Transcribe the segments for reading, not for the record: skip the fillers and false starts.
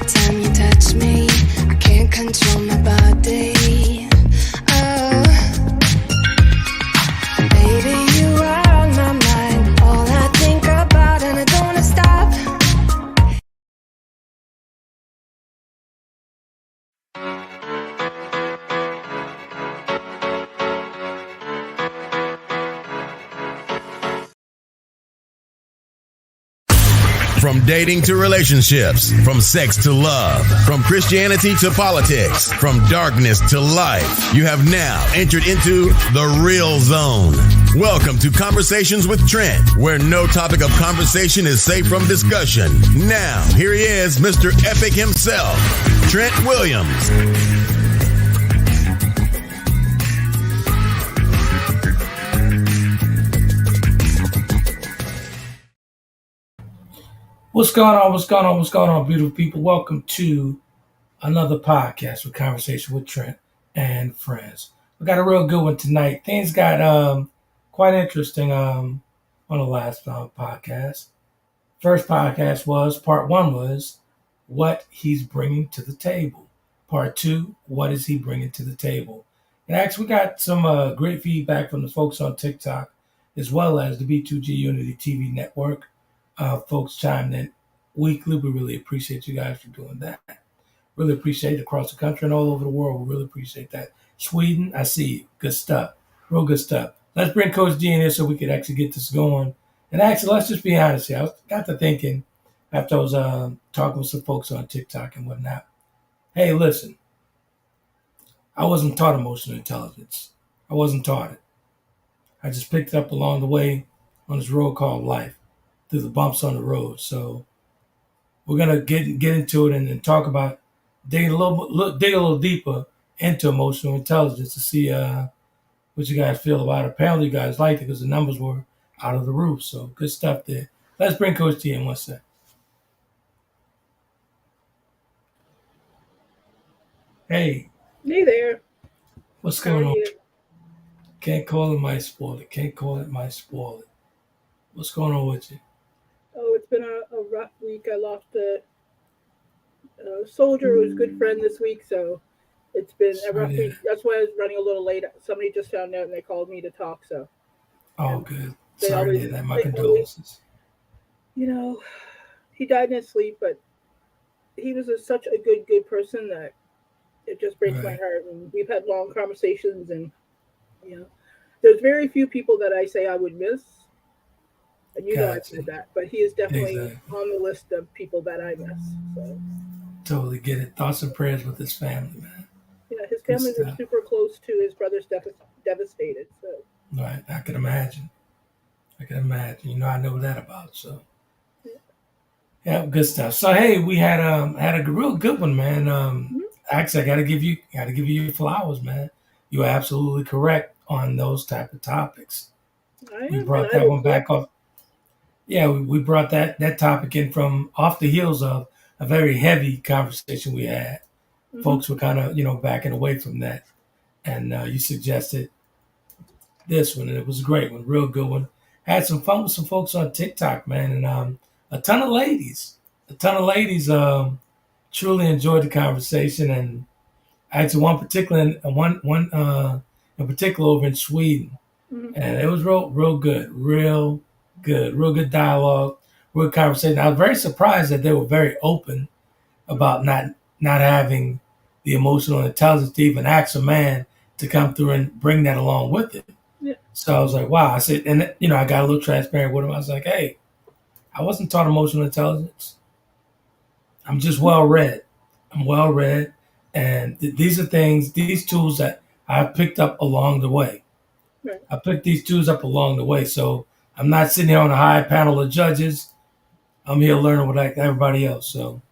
time you touch me, I can't control my body. Oh, baby, you are on my mind. All I think about, and I don't wanna stop. From dating to relationships, from sex to love, from Christianity to politics, from darkness to light, you have now entered into the real zone. Welcome to Conversations with Trent, where no topic of conversation is safe from discussion. Now, here he is, Mr. Epic himself, Trent Williams. What's going on? What's going on? What's going on, beautiful people? Welcome to another podcast with Conversation with Trent and friends. We got a real good one tonight. Things got quite interesting on the last podcast. First podcast was, part one was what he's bringing to the table. Part two, what is he bringing to the table? And actually, we got some great feedback from the folks on TikTok, as well as the B2G Unity TV network. Folks chimed in weekly. We really appreciate you guys for doing that. Really appreciate it across the country and all over the world. We really appreciate that. Sweden, I see you. Good stuff. Real good stuff. Let's bring Coch Dee in here so we could actually get this going. And actually, let's just be honest here. I got to thinking after I was talking with some folks on TikTok and whatnot. Hey, listen. I wasn't taught emotional intelligence. I wasn't taught it. I just picked it up along the way on this road called life, through the bumps on the road. So we're gonna get into it and talk about dig a little deeper into emotional intelligence to see what you guys feel about it. Apparently, you guys liked it because the numbers were out of the roof. So good stuff there. Let's bring Coch Dee in one sec. Hey there. What's How going are on? you? Can't call it my spoil it. Can't call it my spoil it. What's going on with you? Oh, it's been a rough week. I lost a soldier who was a good friend this week, so it's been a rough week. That's why I was running a little late. Somebody just found out and they called me to talk. So. Oh, good. They Sorry to always- hear that. My they condolences. He died in his sleep, but he was such a good person that it just breaks my Right. heart. And we've had long conversations, and there's very few people that I say I would miss. And you know I Gotcha. said that, but he is definitely Exactly. on the list of people that I miss. So Totally get it. Thoughts and prayers with his family, man. yeah, his Good family were stuff. super close to his brother's devastated. So Right. I can imagine. I know that about. So yeah, good stuff. So hey, we had a real good one, man. Actually, I gotta give you your flowers, man. You are absolutely correct on those type of topics. We brought that one back off. Yeah, we brought that topic in from off the heels of a very heavy conversation we had. Folks were kind of backing away from that, and you suggested this one, and it was a great one, real good one. Had some fun with some folks on TikTok, man, and a ton of ladies truly enjoyed the conversation, and actually one in particular over in Sweden, and it was real good dialogue, real conversation. I was very surprised that they were very open about not having the emotional intelligence to even ask a man to come through and bring that along with it. Yeah. So I was like, wow. I said, and I got a little transparent with him. I was like, hey, I wasn't taught emotional intelligence. I'm just well read. I'm well read, and these tools that I've picked up along the way. Right. I picked these tools up along the way. So I'm not sitting here on a high panel of judges. I'm here learning like everybody else. So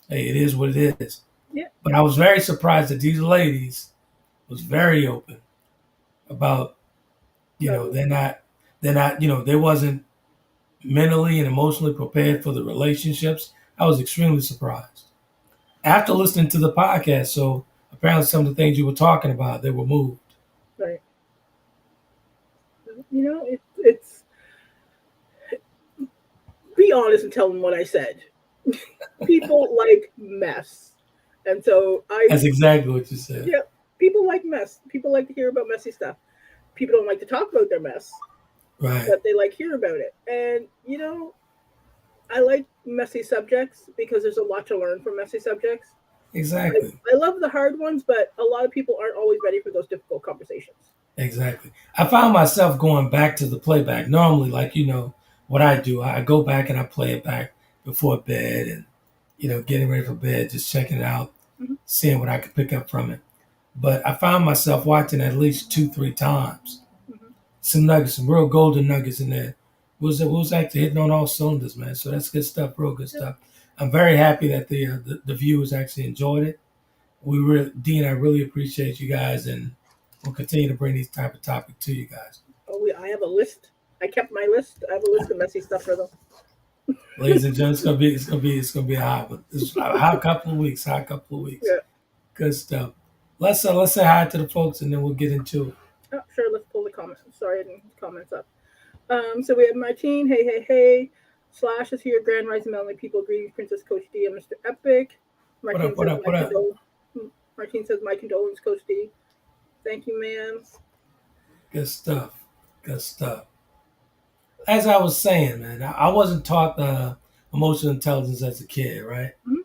hey, it is what it is. Yeah. But I was very surprised that these ladies was very open about, they're not, they wasn't mentally and emotionally prepared for the relationships. I was extremely surprised after listening to the podcast. So apparently some of the things you were talking about, they were moved. right, it's be honest and tell them what I said. People like mess, and so That's exactly what you said. yeah, people like mess. People like to hear about messy stuff. People don't like to talk about their mess, Right. but they like to hear about it. And I like messy subjects because there's a lot to learn from messy subjects. Exactly. I love the hard ones, but a lot of people aren't always ready for those difficult conversations. Exactly. I found myself going back to the playback. Normally, like, what I do, I go back and I play it back before bed and, getting ready for bed, just checking it out, Hmm. seeing what I could pick up from it. But I found myself watching at least 2, 3 times. Hmm. Some nuggets, some real golden nuggets in there. Was actually hitting on all cylinders, man. So that's good stuff, real good Yep. stuff. I'm very happy that the viewers actually enjoyed it. Dee and I really appreciate you guys, and we'll continue to bring these type of topic to you guys. Oh, I have a list. I kept my list. I have a list of messy stuff for them. Ladies and gentlemen, it's gonna be a hot one. It's a hot couple of weeks. Hot couple of weeks. Yeah. Good stuff. Let's say hi to the folks, and then we'll get into it. Oh, sure. Let's pull the comments. Sorry, I didn't comments up. So we have Martine. Hey, hey, hey. Slash is here. Grand Rising Melanie people. Greetings, Princess Coach D and Mr. Epic. What Martine up? What says up? What up? Martine says my condolence, Coach D. Thank you, ma'am. Good stuff. Good stuff. As I was saying, man, I wasn't taught emotional intelligence as a kid, right? Mhm.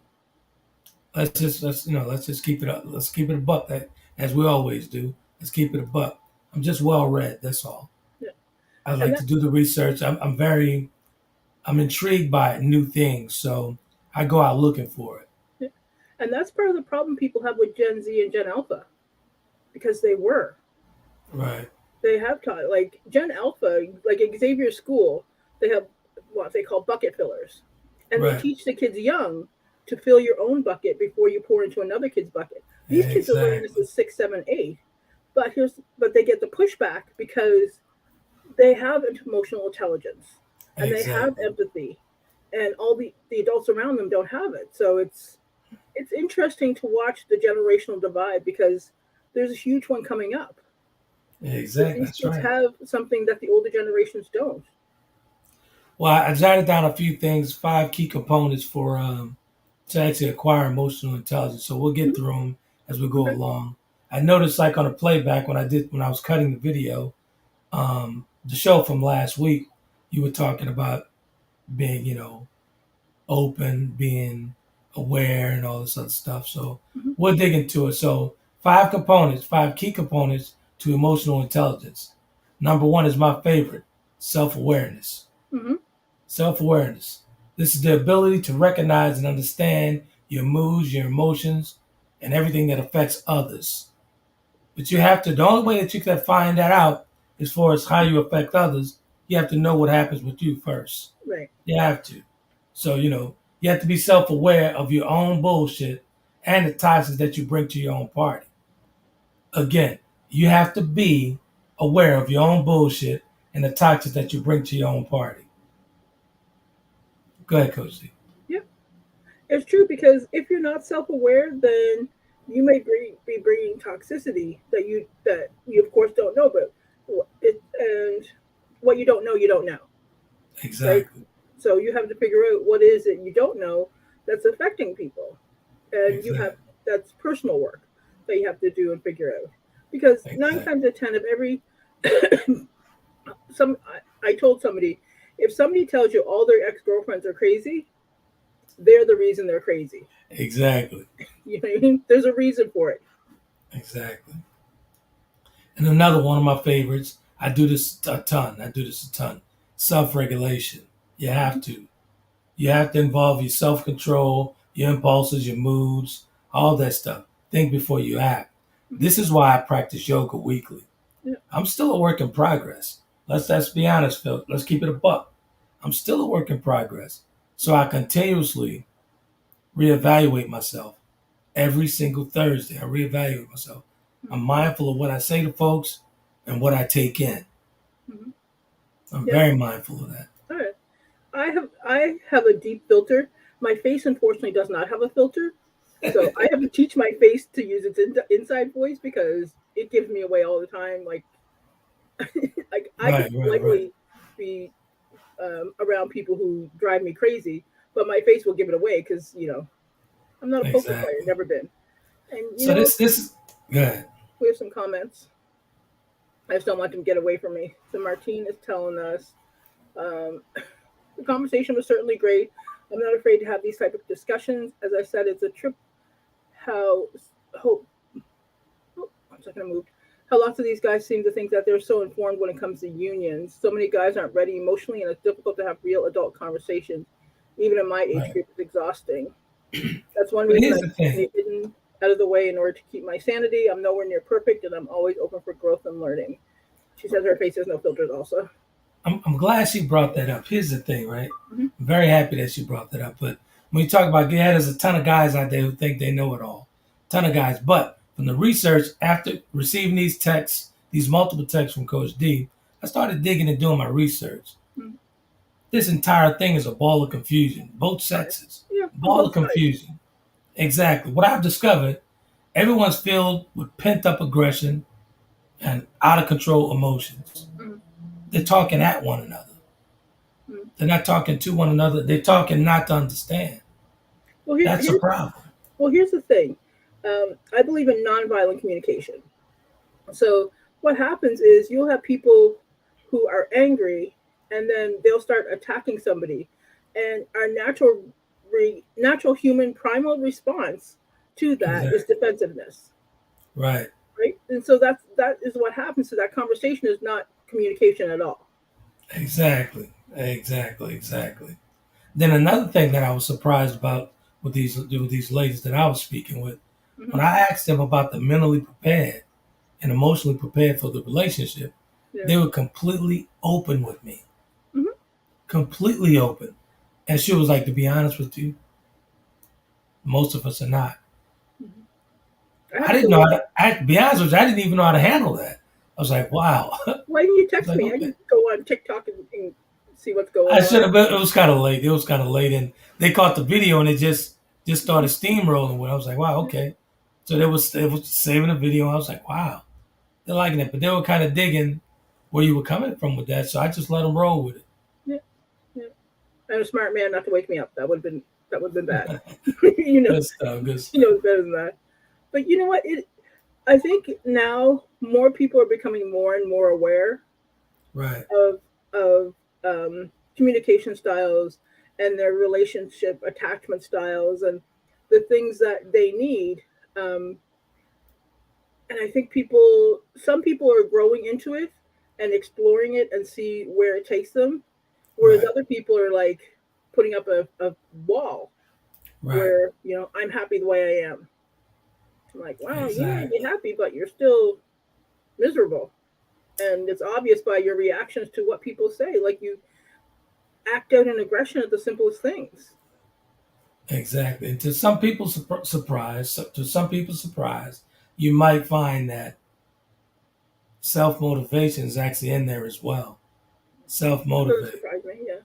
Let's just keep it up. Let's keep it a buck, as we always do. Let's keep it a buck. I'm just well read. That's all. Yeah. I And like to do the research. I'm intrigued by new things, so I go out looking for it. yeah. And that's part of the problem people have with Gen Z and Gen Alpha, because Right. they have taught like Gen Alpha, like Xavier School, they have what they call bucket fillers, and they Right. teach the kids young to fill your own bucket before you pour into another kid's bucket. These kids are learning this Exactly. at 6, 7, 8, but they get the pushback because they have emotional intelligence and they have Exactly. empathy, and all the adults around them don't have it. So it's interesting to watch the generational divide because there's a huge one coming up. But Exactly. these That's kids right. have something that the older generations don't. Well, I jotted down a few things, 5 key components for to actually acquire emotional intelligence. So we'll get Mhm. through them as we go Okay. along. I noticed, like on the playback when I was cutting the video, the show from last week, you were talking about being, open, being aware, and all this other stuff. So Hmm. we'll dig into it. So 5 key components to emotional intelligence. Number one is my favorite: self-awareness. Hmm. Self-awareness. This is the ability to recognize and understand your moods, your emotions, and everything that affects others. But the only way that you can find that out as far as how you affect others, you have to know what happens with you first. Right. You have to. So, you have to be self-aware of your own bullshit and the toxins that you bring to your own party. Again, you have to be aware of your own bullshit and the toxins that you bring to your own party. Go ahead, Coach D. Yeah, it's true because if you're not self-aware, then you may be bringing toxicity that you of course don't know, but and what you don't know, right? Exactly. So you have to figure out what is it you don't know that's affecting people, and Exactly. that's personal work that you have to do and figure out. Because nine Exactly. times out of 10 of every I told somebody, if somebody tells you all their ex-girlfriends are crazy, they're the reason they're crazy. Exactly. You know what I mean? There's a reason for it. Exactly. And another one of my favorites, I do this a ton. I do this a ton. Self-regulation. You have to. You have to involve your self-control, your impulses, your moods, all that stuff. Think before you act. Mhm. This is why I practice yoga weekly. Yeah. I'm still a work in progress. Let's be honest, Phil. Let's keep it a buck. I'm still a work in progress. So I continuously reevaluate myself every single Thursday. I reevaluate myself. I'm mindful of what I say to folks and what I take in. Mhm. I'm Yeah. very mindful of that. All right. I have a deep filter. My face unfortunately does not have a filter, so I have to teach my face to use its inside voice because it gives me away all the time. Like I can Right, right, right. politely be around people who drive me crazy, but my face will give it away because I'm not a poker player, Exactly. never been. And So this is good. we have some comments. I just don't want them to get away from me. So Martine is telling us um, the conversation was certainly great. I'm not afraid to have these type of discussions. As I said, it's a trip how hope. Oh, one second, I moved. How lots of these guys seem to think that they're so informed when it comes to unions. So many guys aren't ready emotionally, and it's difficult to have real adult conversations. Even in my age Right. group, it's exhausting. That's one But reason here's I the thing. stay hidden out of the way in order to keep my sanity. I'm nowhere near perfect, and I'm always open for growth and learning. She says her face has no filters. Also, I'm glad she brought that up. Here's the thing, right? mm-hmm. I'm very happy that she brought that up. But when you talk about, yeah, there's a ton of guys out there who think they know it all. Ton of guys. But from the research, after receiving these texts, these multiple texts from Coach D, I started digging and doing my research. Mm-hmm. This entire thing is a ball of confusion. Both sexes. Yeah, on Ball of both sides. confusion. Exactly. What I've discovered, everyone's filled with pent up aggression and out of control emotions. Mm-hmm. They're talking at one another. Mm-hmm. They're not talking to one another. They're talking not to understand. Well, That's a problem. here's the thing. I believe in nonviolent communication. So what happens is you'll have people who are angry, and then they'll start attacking somebody, and our natural human primal response to that is Exactly. defensiveness, Right. right? And so that is what happens. So that conversation is not communication at all. Exactly. Exactly. Exactly. Then another thing that I was surprised about with these ladies that I was speaking with, Mm-hmm. when I asked them about the mentally prepared and emotionally prepared for the relationship, Yeah. they were completely open with me. Mm-hmm. Completely open. And she was like, to be honest with you, most of us are not. I I have to didn't go know look how at. to be honest with you, I didn't even know how to handle that. I was like, wow. I Why didn't you was text like, me? I okay. can go on TikTok and see what's going I should on. have been. It was kind of late. It was kind of late, and they caught the video, and it just started steamrolling. With I was like, wow, okay. So they was saving the video. I was like, wow, they're liking it, but they were kind of digging where you were coming from with that. So I just let them roll with Yeah, yeah. I'm a smart man not to wake me up. That would have been bad. it. you know, Good stuff. Good she stuff. knows better than that. But you know what? I think now more people are becoming more and more aware Right. of communication styles and their relationship attachment styles and the things that they need. Um, and I think some people are growing into it and exploring it and see where it takes them, whereas Right. other people are like putting up a wall Right. where I'm happy the way I am. I'm like, wow, you may be Exactly. happy, but you're still miserable, and it's obvious by your reactions to what people say. Like you act out in aggression at the simplest things. Exactly. And to some people's surprise, you might find that self motivation is actually in there as well. Self That doesn't motivate. surprise me. Yeah. You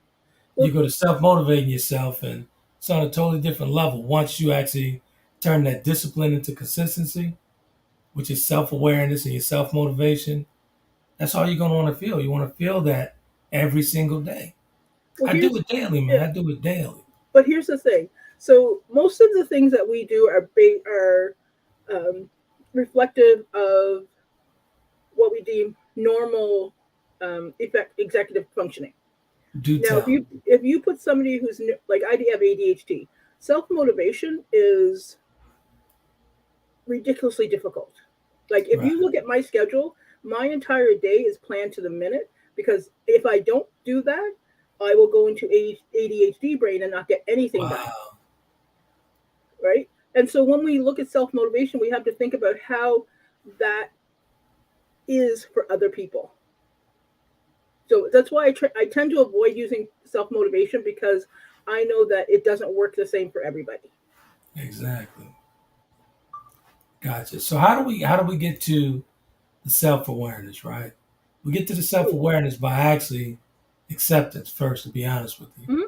Well, go to self motivating yourself, and it's on a totally different level. Once you actually turn that discipline into consistency, which is self awareness and your self motivation, that's all you're going to want to feel. You want to feel that every single day. well, I do it daily, yeah, man. I do it daily. but here's the thing. So most of the things that we do are um, reflective of what we deem normal executive functioning. Do Now, tell. if you put somebody who's like I have ADHD, self motivation is ridiculously difficult. Like if you Right. look at my schedule, my entire day is planned to the minute because if I don't do that, I will go into ADHD brain and not get anything done, Wow. right? And so when we look at self motivation, we have to think about how that is for other people. So that's why I tend to avoid using self motivation because I know that it doesn't work the same for everybody. Exactly. Gotcha. So how do we get to the self awareness, right? We get to the self awareness by actually acceptance first, to be honest with you. Mm-hmm.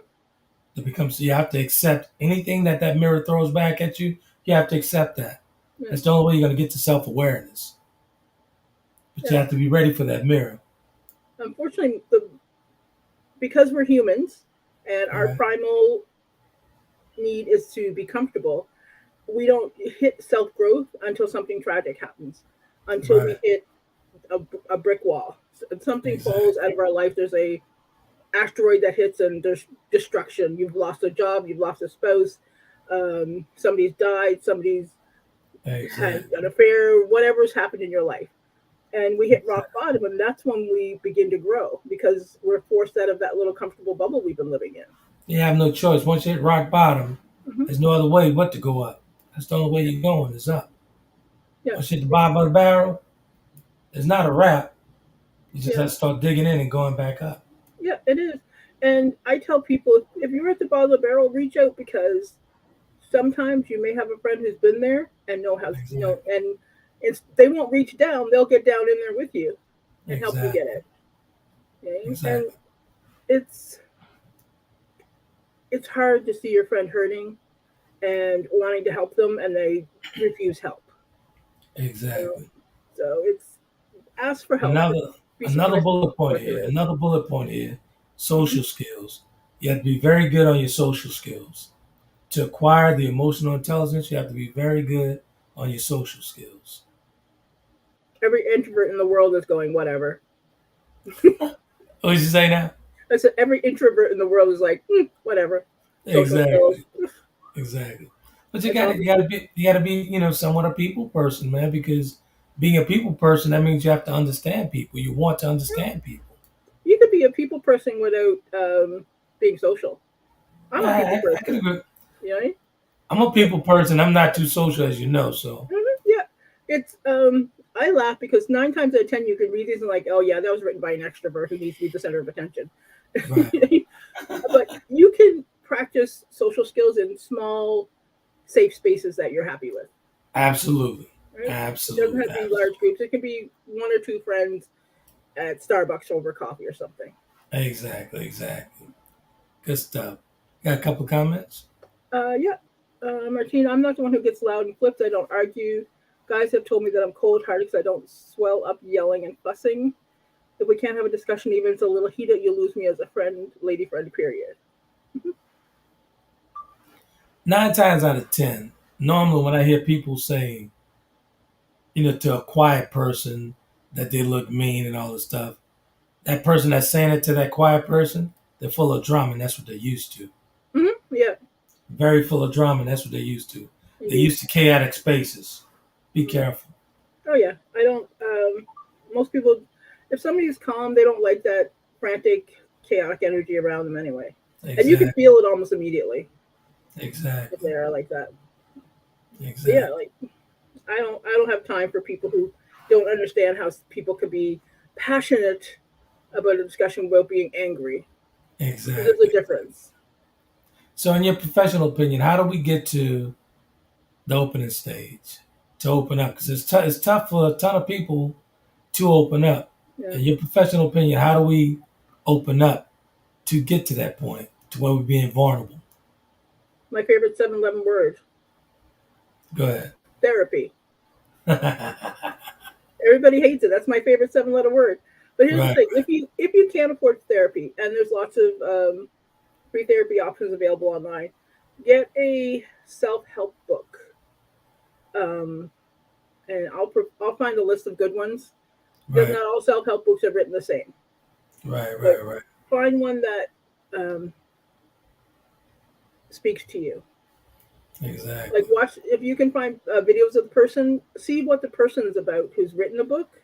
To become, so you have to accept anything that mirror throws back at you. You have to accept that. Yeah. That's the only way you're going to get to self awareness. But you Yeah. have to be ready for that mirror. Unfortunately, because we're humans and our Right. primal need is to be comfortable. We don't hit self growth until something tragic happens, until we Right. hit a brick wall. Something Exactly. falls out of our life. There's a asteroid that hits and there's destruction. You've lost a job. You've lost a spouse. Somebody's died. Somebody's had Exactly. an affair. Whatever's happened in your life, and we hit rock bottom, and that's when we begin to grow because we're forced out of that little comfortable bubble we've been living in. You have no choice. Once you hit rock bottom, Hmm. there's no other way but to go up. That's the only way Yeah, you're going is up. yeah, Once you hit the bottom of the barrel, it's not a wrap. You just yeah, have to start digging in and going back up. yeah. It is, and I tell people if you're at the bottom of the barrel, reach out because sometimes you may have a friend who's been there and know how Exactly. and they won't reach down; they'll get down in there with you and help you get Exactly. it. Okay? And Exactly. it's it's hard to see your friend hurting and wanting to help them, and they refuse help. You know? Exactly. So it's ask for help. Another Be another surprised at bullet point what there here. is. Another bullet point here. Mm-hmm. Social skills. You have to be very good on your social skills. To acquire the emotional intelligence, you have to be very good on your social skills. Every introvert in the world is going whatever. What did you say now? I said every introvert in the world is like whatever. Social skills. Exactly. Exactly. But That's all. you gotta be, somewhat a people person, man, because being a people person, that means you have to understand people. You want to understand people. You could be a people person without being social. I'm a people I could person. agree. You know what I mean? I'm a people person. I'm not too social, as you know. So, Yeah. It's I laugh because 9 times out of 10 you can read these and like, oh yeah, that was written by an extrovert who needs to be the center of attention. right. But you can practice social skills in small, safe spaces that you're happy with. Absolutely. Right? It doesn't Absolutely. have to be large groups. It can be one or two friends at Starbucks over coffee or something. Exactly. Exactly. Good stuff. Got a couple comments? Yeah. Martina, I'm not the one who gets loud and flips. I don't argue. Guys have told me that I'm cold hearted because I don't swell up yelling and fussing. If we can't have a discussion, even if it's a little heated, you lose me as a friend, lady friend, period. 9 times out of 10, normally when I hear people say, to a quiet person that they look mean and all this stuff, that person that's saying it to that quiet person, they're full of drama and that's what they're used to. Yeah, Very full of drama and that's what they're used to. They're indeed. used to chaotic spaces. Be Mhm. careful. Oh, yeah. I don't, most people, if somebody's calm, they don't like that frantic, chaotic energy around them anyway. And you can Exactly. feel it almost immediately if Exactly. they are like that. But yeah, Exactly. like I don't have time for people who don't understand how people can be passionate about a discussion without being angry. There's a Exactly. difference. So, in your professional opinion, how do we get to the opening stage to open up? Because it's tough for a ton of people to open up. Yeah. In your professional opinion, how do we open up to get to that point to where we're being vulnerable? My favorite 7-Eleven word, Go ahead. therapy. Right. Everybody hates it. That's my favorite 7-letter word. But here's the thing: if you can't afford therapy, and there's lots of free therapy options available online, get a self help book. Um, and I'll find a list of good ones because Right. not all self help books are written the same. Right. But Right. Right. find one that um, speaks to you. Like Exactly. watch if you can find videos of the person, see what the person is about who's written the book,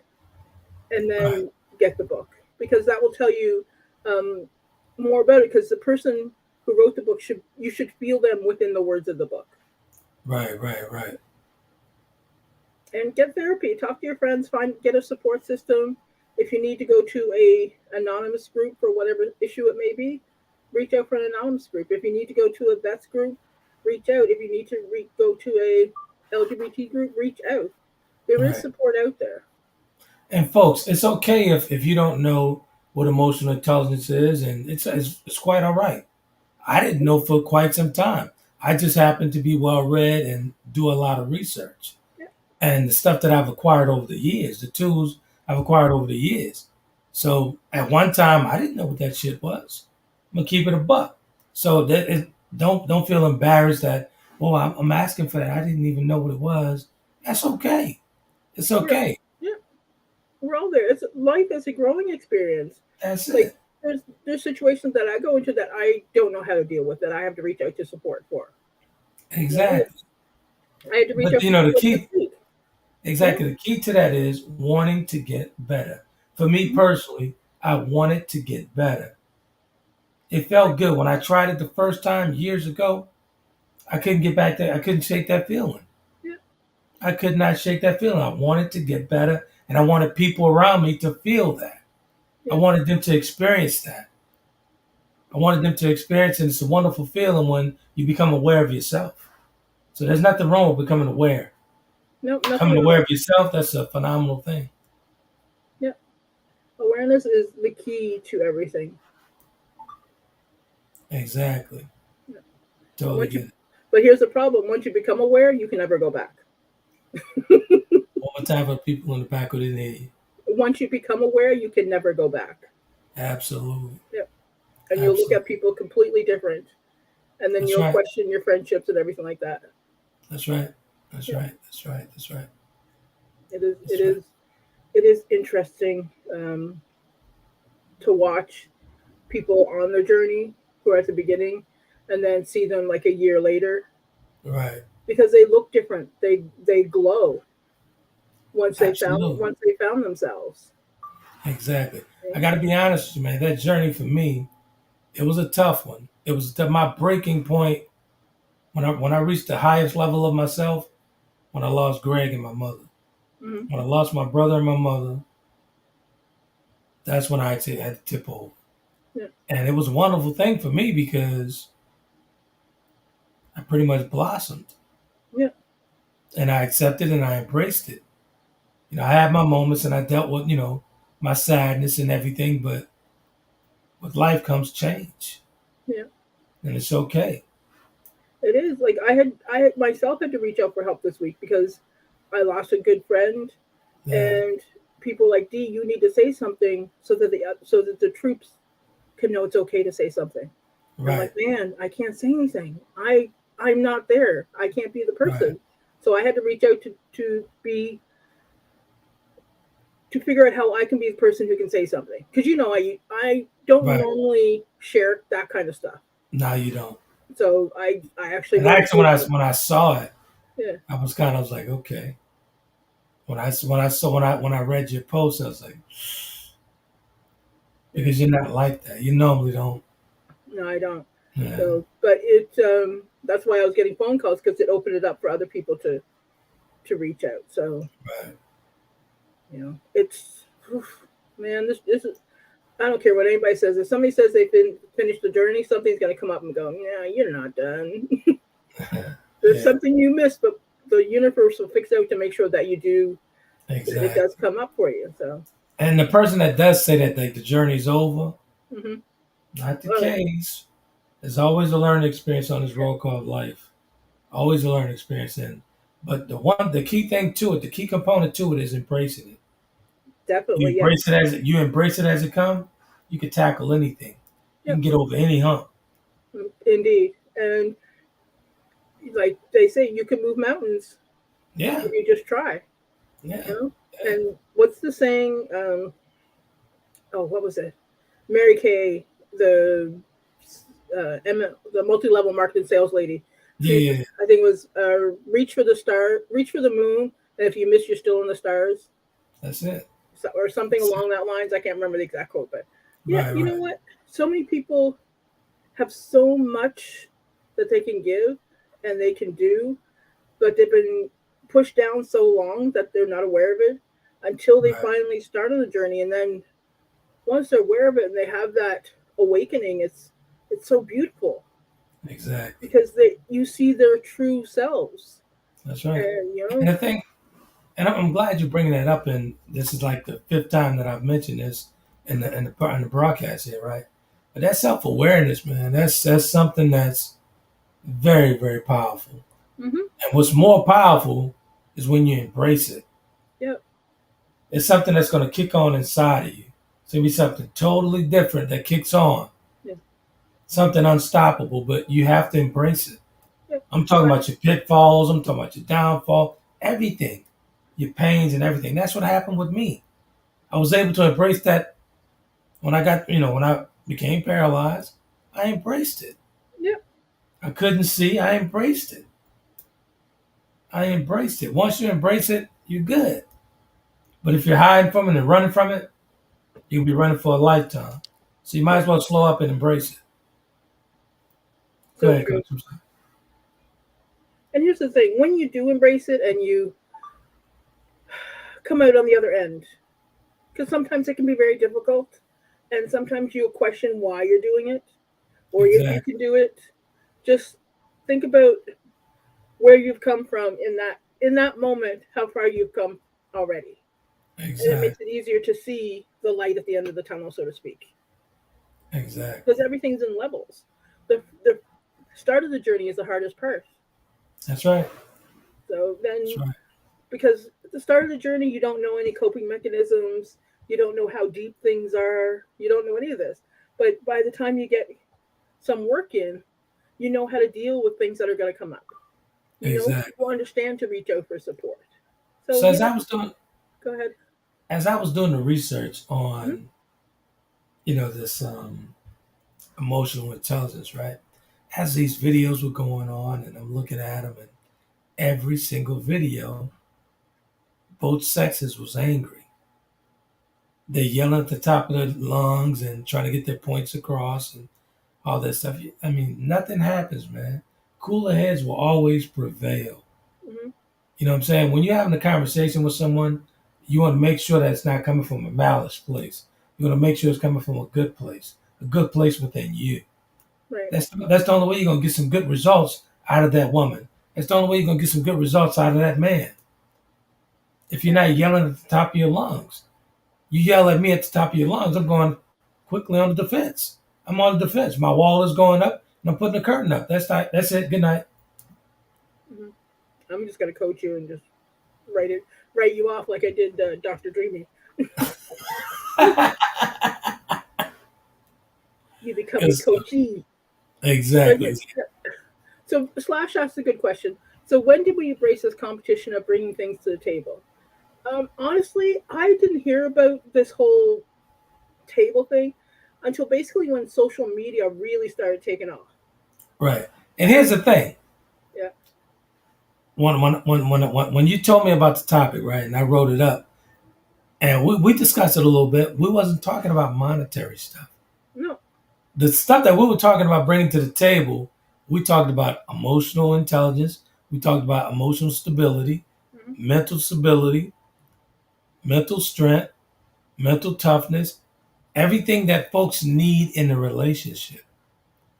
and Right. then get the book because that will tell you um, more about it. Because the person who wrote the book should feel them within the words of the book. Right. Right. Right. And get therapy. Talk to your friends. Get a support system. If you need to go to a anonymous group for whatever issue it may be, reach out for an anonymous group. If you need to go to a vets group, reach out. If you need to go to a LGBT group, reach out. There is Right. support out there. And folks, it's okay if you don't know what emotional intelligence is, and it's quite all right. I didn't know for quite some time. I just happen to be well read and do a lot of research. Yeah. And the stuff that I've acquired over the years, the tools I've acquired over the years. So at one time, I didn't know what that shit was. I'm gonna keep it a buck. So Don't feel embarrassed that, oh, I'm asking for that. I didn't even know what it was. That's okay. It's We're okay. yeah, we're all there. It's life is a growing experience. That's Like it. there's situations that I go into that I don't know how to deal with that I have to reach out to support for. You know, Exactly. I had to reach But out you for know, the support this key, week. Yeah, exactly, the key to that is wanting to get better. For me mhm, personally, I wanted to get better. It right. felt good when I tried it the first time years ago. I couldn't get back there. I couldn't shake that feeling. Yeah, I could not shake that feeling. I wanted to get better, and I wanted people around me to feel that. I yeah, wanted them to experience that. I wanted them to experience it. It's a wonderful feeling when you become aware of yourself. So there's nothing wrong with becoming aware. no, nothing Becoming at aware all. of yourself, that's a phenomenal thing. Yeah, awareness is the key to everything. Exactly. Yeah. And Totally once get you, it. but here's the problem: once you become aware, you can never go back. One more time for people in the back who didn't hear you. Once you become aware, you can never go back. Absolutely. Yeah, and you'll look at Absolutely. people completely different, and then That's you'll right. question your friendships and everything like that. That's right. That's Yeah, right. That's right. That's right. it is. It That's right. is. It is interesting to watch people on their journey who are at the beginning, and then see them like a year later Right. because they look different. They glow Absolutely. once they found themselves. Exactly. I Okay? got to be honest with you, man. That journey for me, it was a tough one. It was my breaking point when I reached the highest level of myself when I lost Greg and my mother. Hmm. When I lost my brother and my mother, that's when I had to tip over. Yeah, And it was a wonderful thing for me because I pretty much blossomed yeah, and I accepted and I embraced it. I had my moments and I dealt with, my sadness and everything, but with life comes change yeah. and it's okay. It is like I had myself had to reach out for help this week because I lost a good friend, Yeah. and people like D, you need to say something so that the troops can know it's okay to say something. I'm like, Right. man, I can't say anything. I'm not there. I can't be the Right. person. So I had to reach out to figure out how I can be the person who can say something. Because I don't Right. normally share that kind of stuff. Now you don't. So I actually And made a actually, post. when I saw it, Yeah, I was like, okay. When I read your post, I was like, yeah. because you're not like that. You normally don't. No, I don't. Yeah. So, but that's why I was getting phone calls because it opened it up for other people to reach out. So Right. it's oof, man, this is. I don't care what anybody says. If somebody says they've been finished the journey, something's going to come up and go, "Yeah, you're not done. There's Yeah. something you missed, but the universe will fix out to make sure that you do that it does Exactly. come up for you." So, And the person that does say that like the journey's over, hmm not the well, case. There's always a learning experience on this yeah, road called life. Always a learning experience. But the key thing to it, the key component to it is embracing it. definitely, yes, You embrace it as it comes. You can tackle anything. You yep, can get over any hump. indeed. And like they say, you can move mountains Yeah, if you just try. You yeah, know. yeah. And what's the saying? Oh, what was it? Mary Kay, the multi-level marketing sales lady. She used to, Yeah, I think it was reach for the moon, and if you miss, you're still in the stars, that's it. or something That's it. along that lines. I can't remember the exact quote, but yeah, Right, you know right, what? So many people have so much that they can give and they can do, but they've been pushed down so long that they're not aware of it until they right. finally start on the journey, and then once they're aware of it and they have that awakening, it's so beautiful Exactly. because you see their true selves, That's right. and And the thing, and I'm glad you're bringing that up. And this is like the fifth time that I've mentioned this in the broadcast here, right? But that self awareness, man, that's something that's very very powerful. hmm And what's more powerful is when you embrace it. yeah, It's something that's going to kick on inside of you. It's going to be something totally different that kicks on yeah, something unstoppable, but you have to embrace it. Yeah. I'm talking about your pitfalls. I'm talking about your downfall, everything, your pains and everything. That's what happened with me. I was able to embrace that when when I became paralyzed. I embraced it. Yeah. I couldn't see. I embraced it. I embraced it. Once you embrace it, you're good. But if you're hiding from it and running from it, you'll be running for a lifetime. So you might as well slow up and embrace it. Go So ahead, true. Coach. I'm sorry. And here's the thing: when you do embrace it and you come out on the other end, because sometimes it can be very difficult, and sometimes you'll question why you're doing it, or if you Exactly. can do it. Just think about where you've come from in that moment, how far you've come already, and it makes Exactly. it easier to see the light at the end of the tunnel, so to speak. Because Exactly. everything's in levels. The start of the journey is the hardest part. That's right. So That's then, right. because at the start of the journey, you don't know any coping mechanisms, you don't know how deep things are, you don't know any of this. But by the time you get some work in, you know how to deal with things that are going to come up. Exactly. You understand to reach out for support. So So yeah, go ahead. as I was doing the research Hmm. on, this emotional intelligence, right? As these videos were going on, and I'm looking at them, and every single video, both sexes was angry. They yelling at the top of their lungs and trying to get their points across and all that stuff. I mean, nothing happens, man. Cooler heads will always prevail. Hmm. You know what I'm saying? When you're having a conversation with someone, you want to make sure that it's not coming from a malice place. You want to make sure it's coming from a good place within you. Right. That's the only way you're gonna get some good results out of that woman. That's the only way you're gonna get some good results out of that man. If you're not yelling at the top of your lungs, you yell at me at the top of your lungs, I'm going quickly on the defense. I'm on the defense. My wall is going up, and I'm putting the curtain up. That's it. Good night. Hmm. I'm just gonna coach you and just write it, write you off like I did Doctor Dreamy. You become a Yes, coachee. But exactly. yeah. So Slash asked a good question. So when did we embrace this competition of bringing things to the table? Honestly, I didn't hear about this whole table thing until basically when social media really started taking off. Right. And here's the thing. Yeah. When you told me about the topic, right, and I wrote it up, and we discussed it a little bit, we wasn't talking about monetary stuff. No. The stuff that we were talking about bringing to the table, we talked about emotional intelligence, we talked about emotional stability, Hmm. mental stability, mental strength, mental toughness, everything that folks need in a relationship,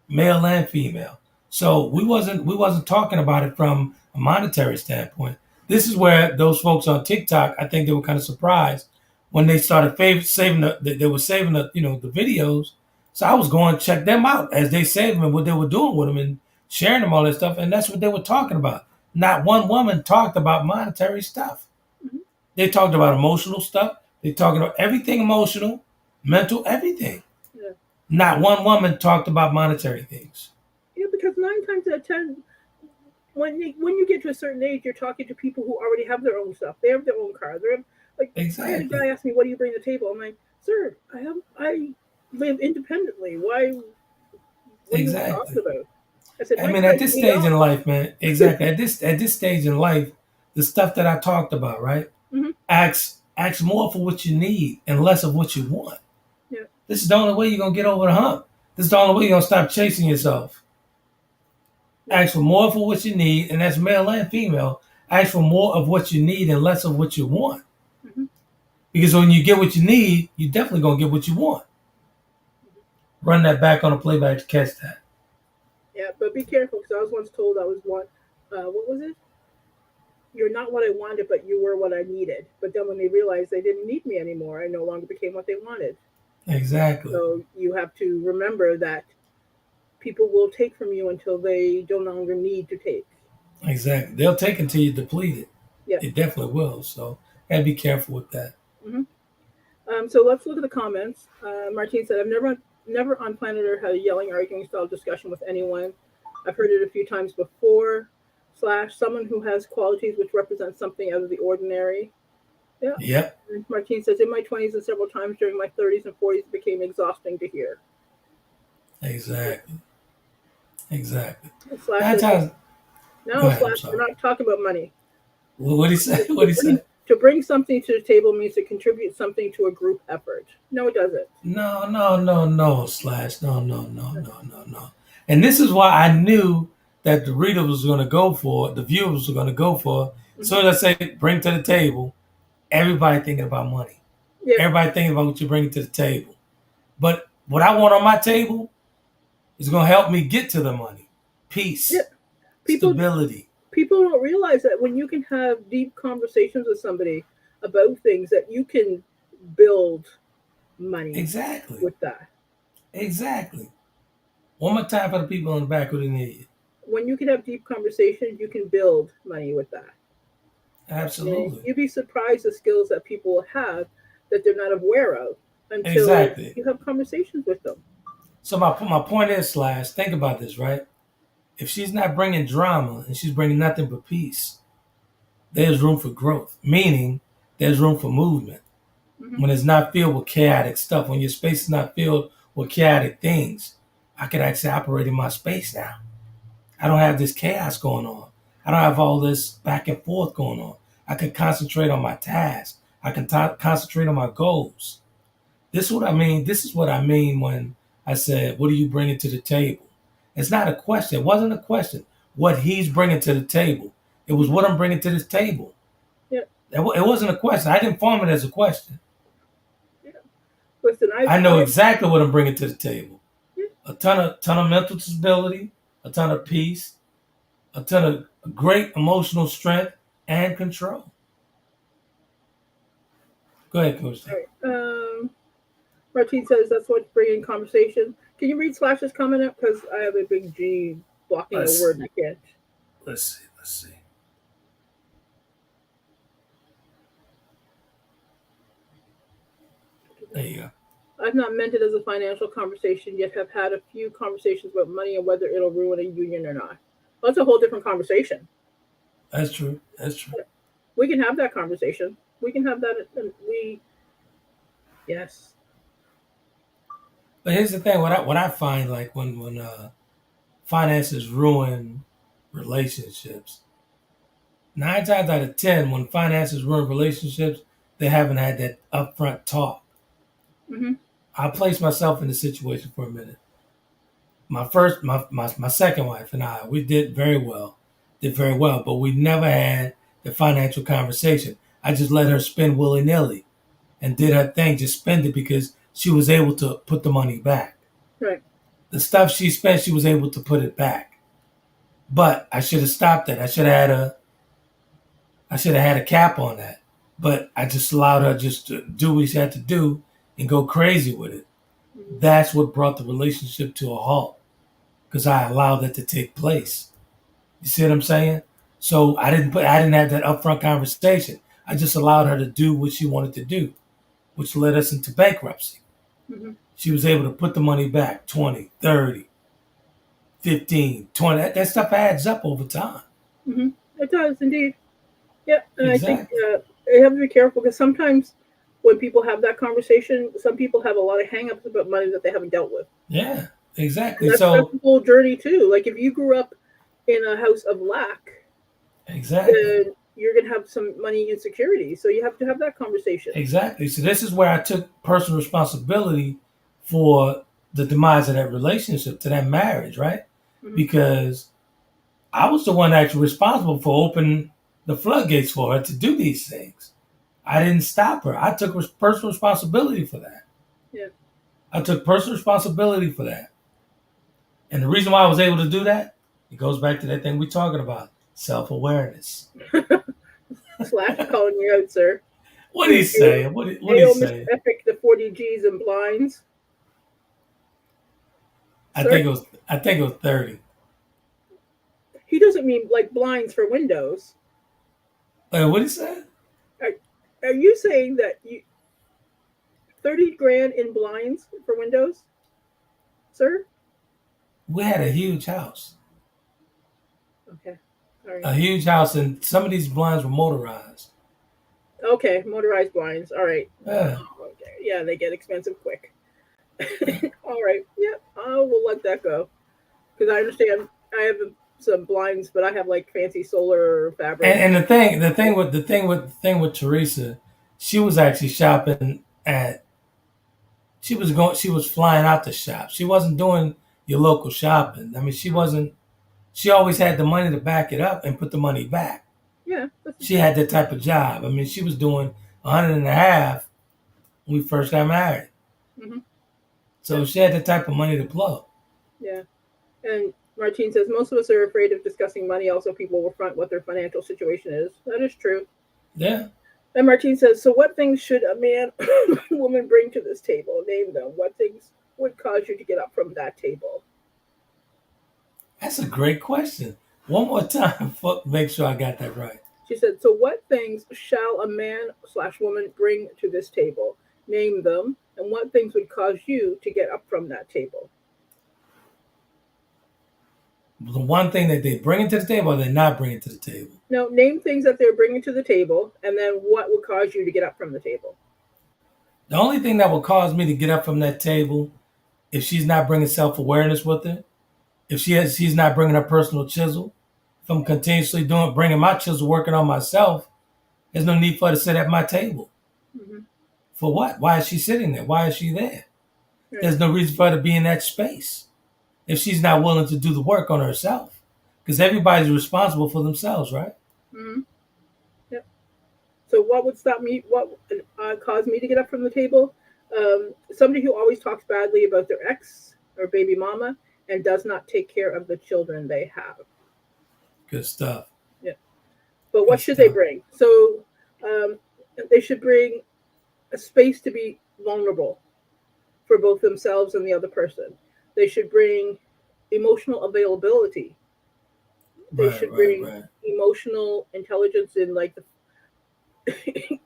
male and female. So we wasn't talking about it from a monetary standpoint. This is where those folks on TikTok, I think they were kind of surprised when they started saving they were saving the videos. So I was going to check them out as they saved them and what they were doing with them and sharing them all that stuff. And that's what they were talking about. Not one woman talked about monetary stuff. Hmm. They talked about emotional stuff. They talked about everything emotional, mental, everything. Yeah. Not one woman talked about monetary things. Yeah, because 9 times out of 10, when you get to a certain age, you're talking to people who already have their own stuff. They have their own car. Like I had a Exactly. guy ask me, "What do you bring to the table?" I'm like, "Sir, I live independently. Why? What are you talking Exactly. about?" I said, I "My mean, at car's this paid stage in off." life, man, exactly. At this stage in life, the stuff that I talked about, right? Hmm. Ask more for what you need and less of what you want. Yeah. This is the only way you're gonna get over the hump. This is the only way you're gonna stop chasing yourself. Yeah. Ask for more for what you need, and that's male and female. Ask for more of what you need and less of what you want. Hmm. Because when you get what you need, you definitely gonna get what you want. Run that back on a playback to catch that. Yeah, but be careful because I was once told I was one. What was it? You're not what I wanted, but you were what I needed. But then when they realized they didn't need me anymore, I no longer became what they wanted. Exactly. So you have to remember that people will take from you until they no longer need to take. Exactly. They'll take until you deplete it. Yeah. They definitely will. So gotta be careful with that. Hmm. So let's look at the comments. Martine said, never on planet Earth had a yelling, arguing style discussion with anyone. I've heard it a few times before. Slash, someone who has qualities which represent something out of the ordinary. Yeah. Yep. And Martine says, in my 20s and several times during my 30s and 40s, it became exhausting to hear. Exactly. Exactly. Slash That's says, how. Go no, ahead. I'm Slash, we're sorry. not talking about money. What he say? What he say? To bring something to the table means to contribute something to a group effort. No, it doesn't. No, Slash. No. And this is why I knew that the reader was going to go for it, the viewers were going to go for it. As soon as I say bring to the table, everybody thinking about money. Yeah. Everybody thinking about what you're bringing to the table. But what I want on my table is going to help me get to the money. Peace, Yeah. stability. People don't realize that when you can have deep conversations with somebody about things, that you can build money Exactly. with that. Exactly. One more time for the people in the back who didn't hear you. When you can have deep conversations, you can build money with that. Absolutely. And you'd be surprised the skills that people have that they're not aware of until Exactly. you have conversations with them. So my point is, Slash, think about this, right? If she's not bringing drama and she's bringing nothing but peace, there's room for growth, meaning there's room for movement. Mm-hmm. When it's not filled with chaotic stuff, when your space is not filled with chaotic things, I can actually operate in my space now. I don't have this chaos going on. I don't have all this back and forth going on. I can concentrate on my task. I can concentrate on my goals. This is what I mean. This is what I mean when I said, what are you bringing to the table? It's not a question. It wasn't a question. What he's bringing to the table. It was what I'm bringing to this table. Yeah. It wasn't a question. I didn't form it as a question. Yeah. Listen, I know exactly what I'm bringing to the table. Yeah. A ton of mental stability, a ton of peace, a ton of great emotional strength and control. Go ahead, Coach. All right. Martine says that's what's bringing conversation. Can you read Slash's comment up? Because I have a big G blocking a word and I can't. Let's see. There you go. I've not meant it as a financial conversation, yet have had a few conversations about money and whether it'll ruin a union or not. Well, that's a whole different conversation. That's true. We can have that conversation. We can have that. Yes. But here's the thing: what I find, like when finances ruin relationships, 9 times out of 10, when finances ruin relationships, they haven't had that upfront talk. Mm-hmm. I'll place myself in the situation for a minute. My second wife and I, we did very well, but we never had the financial conversation. I just let her spend willy nilly and did her thing, just spend it because she was able to put the money back. Right. The stuff she spent, she was able to put it back. But I should have stopped that. I should have had a cap on that. But I just allowed her just to do what she had to do and go crazy with it. Mm-hmm. That's what brought the relationship to a halt because I allowed that to take place. You see what I'm saying? So I didn't have that upfront conversation. I just allowed her to do what she wanted to do, which led us into bankruptcy. Mm-hmm. She was able to put the money back 20, 30, 15, 20. That stuff adds up over time. Mm-hmm. It does indeed. Yeah, and Exactly. I think you have to be careful because sometimes when people have that conversation, some people have a lot of hang-ups about money that they haven't dealt with. Yeah, exactly. That's a whole journey too. Like if you grew up in a house of lack, exactly, then you're going to have some money insecurity. So you have to have that conversation. Exactly. So this is where I took personal responsibility for the demise of that relationship, to that marriage, right? Mm-hmm. Because I was the one actually responsible for opening the floodgates for her to do these things. I didn't stop her. I took personal responsibility for that. Yeah. I took personal responsibility for that. And the reason why I was able to do that, it goes back to that thing we're talking about, self-awareness. Slash calling you out, sir. What did he say? What did he say? Epic, the 40 G's and blinds. I think it was 30. He doesn't mean like blinds for windows. What did he say? Are you saying that 30 grand in blinds for windows? sir? We had a huge house. Okay. All right. A huge house, and some of these blinds were motorized. Okay, motorized blinds. All right. Yeah. Okay. Yeah, they get expensive quick. All right. Yep. I will let that go because I understand. I have some blinds, but I have like fancy solar fabric. And the thing with Teresa, she was actually shopping at. She was flying out to shop. She wasn't doing your local shopping. I mean, she wasn't. She always had the money to back it up and put the money back. Yeah. She had that type of job. I mean, she was doing 100 and a half when we first got married. Mm-hmm. So she had that type of money to blow. Yeah. And Martine says most of us are afraid of discussing money. Also, people will front what their financial situation is. That is true. Yeah. And Martine says, so what things should a man or woman bring to this table? Name them. What things would cause you to get up from that table? That's a great question. One more time, make sure I got that right. She said, so what things shall a man/woman bring to this table? Name them. And what things would cause you to get up from that table? The one thing that they bring to the table or they're not bringing to the table. No, name things that they're bringing to the table, and then what would cause you to get up from the table? The only thing that will cause me to get up from that table, if she's not bringing self-awareness with her, if she's not bringing her personal chisel, if I'm continuously bringing my chisel, working on myself, there's no need for her to sit at my table. Mm-hmm. For what? Why is she sitting there? Why is she there? Right. There's no reason for her to be in that space if she's not willing to do the work on herself. Because everybody's responsible for themselves, right? Mm-hmm. Yep. So what would stop me? What would cause me to get up from the table? Somebody who always talks badly about their ex or baby mama and does not take care of the children they have. Good stuff. Yeah. But what should they bring? So they should bring a space to be vulnerable for both themselves and the other person. They should bring emotional availability. They should bring emotional intelligence in like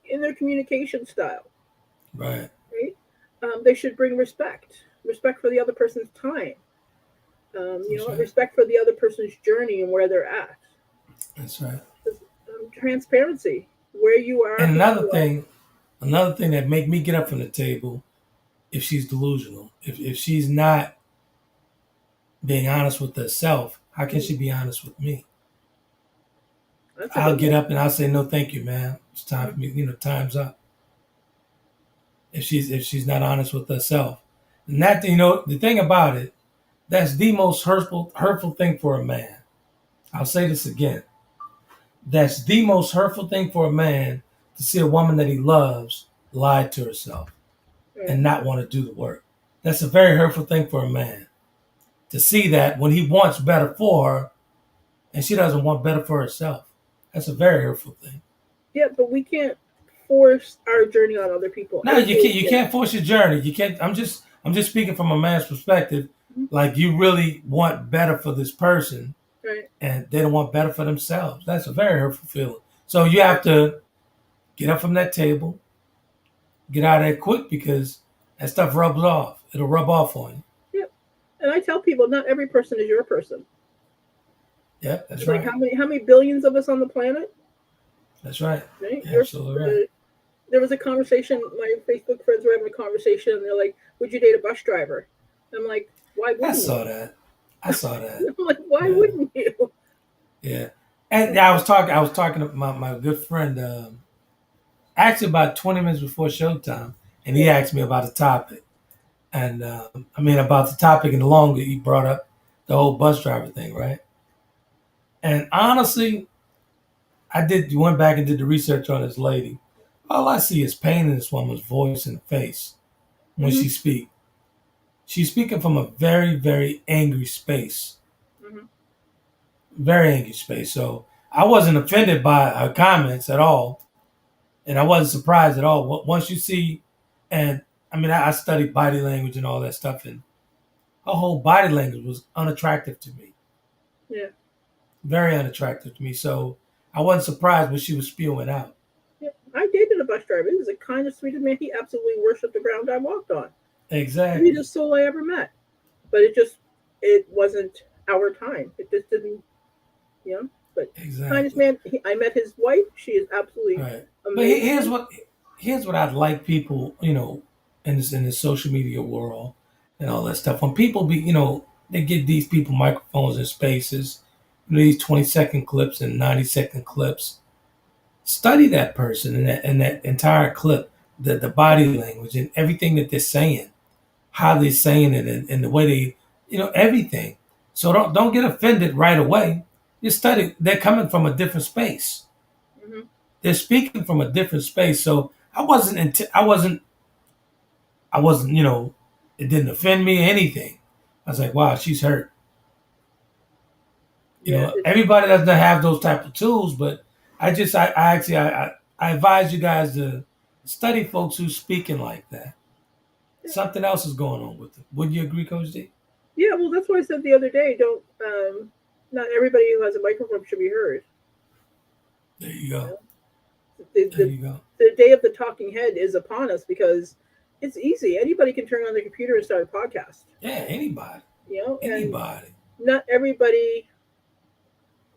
in their communication style. Right. They should bring respect for the other person's time. Respect for the other person's journey and where they're at. That's right. Transparency, where you are. And another thing that make me get up from the table, if she's delusional, if she's not being honest with herself, how can she be honest with me? I'll get up and I'll say, no, thank you, man. It's time for me. Time's up. If she's not honest with herself, and that the thing about it, that's the most hurtful thing for a man. I'll say this again. That's the most hurtful thing for a man to see a woman that he loves lie to herself and not want to do the work. That's a very hurtful thing for a man to see that when he wants better for her and she doesn't want better for herself. That's a very hurtful thing. Yeah, but we can't force our journey on other people. No, you can't force your journey. You can't. I'm just speaking from a man's perspective. Mm-hmm. Like you really want better for this person, right? And they don't want better for themselves. That's a very hurtful feeling. So you have to get up from that table, get out of there quick because that stuff rubs off. It'll rub off on you. Yep. And I tell people, not every person is your person. Yep, that's right. Like how many billions of us on the planet? That's right. Right? Absolutely right. There was a conversation, my Facebook friends were having a conversation, and they're like, would you date a bus driver? I'm like, why wouldn't you? I saw that. I'm like, why wouldn't you? Yeah. And I was talking to my good friend, actually about 20 minutes before showtime, and he asked me about a topic. And about the topic and the longer he brought up the whole bus driver thing, right? And honestly, went back and did the research on this lady. All I see is pain in this woman's voice and face when she speaks. She's speaking from a very, very angry space. Mm-hmm. Very angry space. So I wasn't offended by her comments at all. And I wasn't surprised at all. Once you see, and I studied body language and all that stuff, and her whole body language was unattractive to me. Yeah. Very unattractive to me. So I wasn't surprised when she was spewing out. Yeah. I dated a bus driver. He was the kindest, sweetest man. He absolutely worshipped the ground I walked on. Exactly. He's the soul I ever met. but it wasn't our time. It just didn't, you know. But kindest Exactly. man. I met his wife. She is absolutely Right. But amazing. here's what I'd like people, in the social media world and all that stuff. When people they give these people microphones and spaces, these 20-second clips and 90-second clips. Study that person and that entire clip, the body language and everything that they're saying, how they're saying it, and the way they, everything. So don't get offended right away. Just study. They're coming from a different space. Hmm. They're speaking from a different space. So I wasn't. It didn't offend me or anything. I was like, wow, she's hurt. Yeah. Everybody doesn't have those type of tools, but I actually, I advise you guys to study folks who's speaking like that. Something else is going on with them. Would you agree, Coach D? Yeah. Well, that's why I said the other day. Don't. Not everybody who has a microphone should be heard. There you You go. know? The, There the you go. the day of the talking head is upon us because it's easy. Anybody can turn on their computer and start a podcast. Yeah, anybody. You know, and Anybody. not everybody,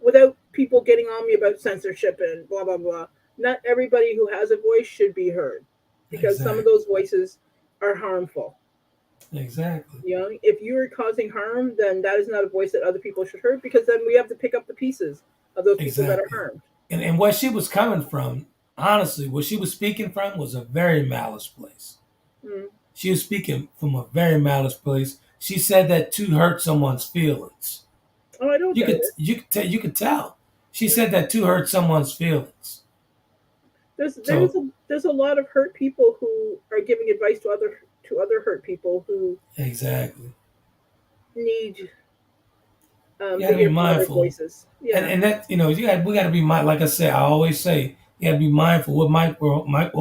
without people getting on me about censorship and blah blah blah. Not everybody who has a voice should be heard, because some of Exactly. those voices are harmful. Exactly. You know, if you are causing harm, then that is not a voice that other people should hear, because then we have to pick up the pieces of those people that are Exactly. harmed. And where she was coming from, honestly, where she was speaking from was a very malice place. Mm. She was speaking from a very malice place. She said that to hurt someone's feelings. Oh, I don't You doubt could it. you could tell. She said that to hurt someone's feelings. There's So a lot of hurt people who are giving advice to other hurt people who exactly. need You to gotta be hear from other mindful. voices. And Yeah. and that we gotta be like I say, I always say, you gotta be mindful what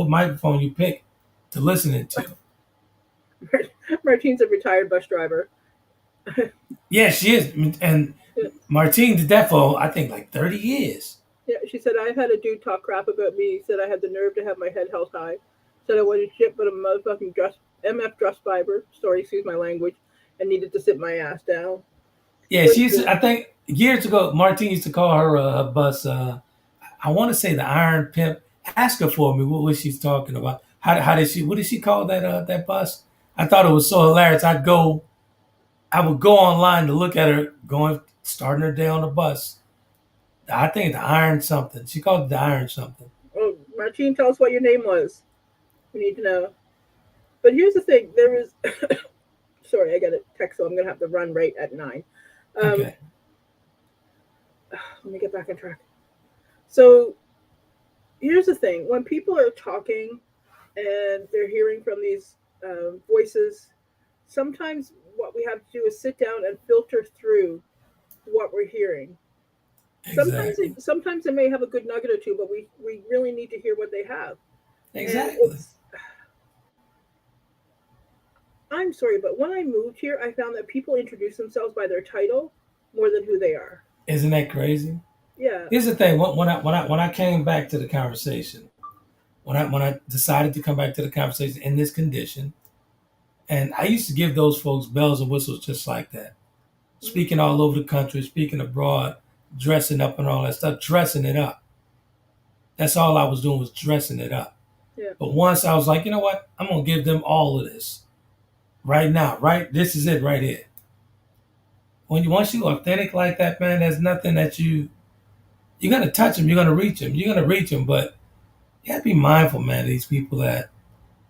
microphone you pick to listening to. Martine's a retired bus driver. Yeah, she is. And Martine did that for I think like 30 years. Yeah, she said, I've had a dude talk crap about me. He said I had the nerve to have my head held high. Said I wasn't shit but a motherfucking MF dress fiber. Sorry, excuse my language. And needed to sit my ass down. Yeah, But she's. I think years ago, Martine used to call her bus. I want to say the Iron Pimp. Ask her for me. What was she talking about? How did she? What did she call that bus? I thought it was so hilarious. I would go online to look at her going, starting her day on the bus. I think the Iron something. She called it the Iron something. oh, Martine, tell us what your name was. We need to know. But here's the thing. There was, sorry, I got a text, so I'm going to have to run right at 9. Um, Okay. let me get back on track. So here's the thing. When people are talking and they're hearing from these voices, sometimes what we have to do is sit down and filter through what we're hearing. Exactly. Sometimes they may have a good nugget or two, but we really need to hear what they have. And Exactly. I'm sorry, but when I moved here, I found that people introduce themselves by their title more than who they are. Isn't that crazy? Yeah. Here's the thing. When I came back to the conversation, when I decided to come back to the conversation in this condition, and I used to give those folks bells and whistles just like that, Mhm. speaking all over the country, speaking abroad, dressing up and all that stuff, dressing it up. That's all I was doing was dressing it up. Yeah. But once I was like, you know what? I'm gonna give them all of this right now. Right, this is it right here. Once you authentic like that, man, there's nothing that you're gonna touch them, you're gonna reach them, you're gonna reach them, but you gotta be mindful, man. Of these people that